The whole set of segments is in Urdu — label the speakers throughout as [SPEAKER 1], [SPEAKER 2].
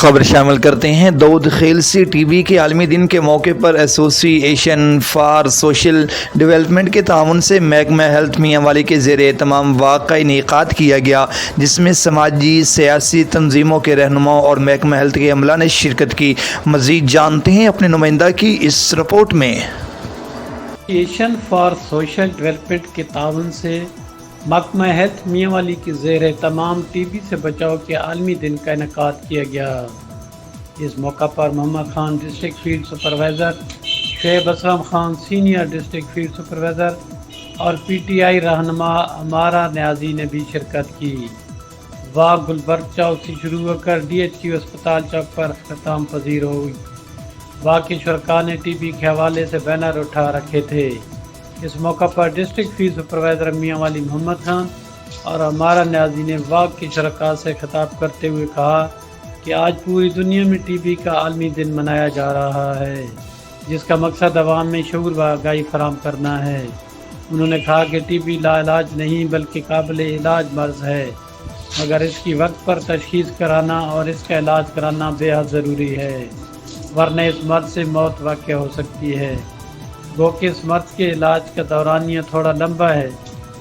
[SPEAKER 1] خبر شامل کرتے ہیں۔ دودھ خیل سے ٹی بی کے عالمی دن کے موقع پر ایسوسی ایشن فار سوشل ڈیولپمنٹ کے تعاون سے محکمہ ہیلتھ میاں والی کے زیر اہتمام واک کا انعقاد کیا گیا، جس میں سماجی سیاسی تنظیموں کے رہنماؤں اور محکمہ ہیلتھ کے عملہ نے شرکت کی۔ مزید جانتے ہیں اپنے نمائندہ کی اس رپورٹ میں۔
[SPEAKER 2] ایشن فار سوشل ڈیولپمنٹ کے تعاون سے محکمہ ہیلتھ میاں والی کے زیر اہتمام ٹی بی سے بچاؤ کے عالمی دن کا انعقاد کیا گیا۔ اس موقع پر Muhammad Khan district field supervisor, Shoaib Aslam Khan senior district field supervisor اور پی ٹی آئی رہنما امارہ نیازی نے بھی شرکت کی۔ واک گلبرگ چوک سے شروع ہو کر ڈی ایچ کیو اسپتال چوک پر اختتام پذیر ہوئی۔ واک کے شرکاء نے ٹی بی کے حوالے سے بینر اٹھا رکھے تھے۔ اس موقع پر ڈسٹرکٹ فیلڈ سپروائزر میاں والی محمد خان اور امارہ نیازی نے واک کے شرکاء سے خطاب کرتے ہوئے کہا کہ آج پوری دنیا میں ٹی بی کا عالمی دن منایا جا رہا ہے، جس کا مقصد عوام میں شعور و آگاہی فراہم کرنا ہے۔ انہوں نے کہا کہ ٹی بی لا علاج نہیں بلکہ قابل علاج مرض ہے، مگر اس کی وقت پر تشخیص کرانا اور اس کا علاج کرانا بے حد ضروری ہے، ورنہ اس مرض سے موت واقع ہو سکتی ہے۔ گو کہ اس مرض کے علاج کا دورانیہ تھوڑا لمبا ہے،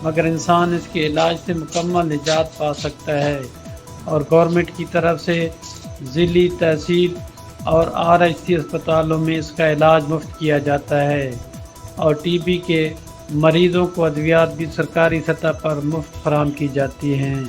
[SPEAKER 2] مگر انسان اس کے علاج سے مکمل نجات پا سکتا ہے، اور گورنمنٹ کی طرف سے ضلعی، تحصیل اور RHC اسپتالوں میں اس کا علاج مفت کیا جاتا ہے، اور ٹی بی کے مریضوں کو ادویات بھی سرکاری سطح پر مفت فراہم کی جاتی ہیں۔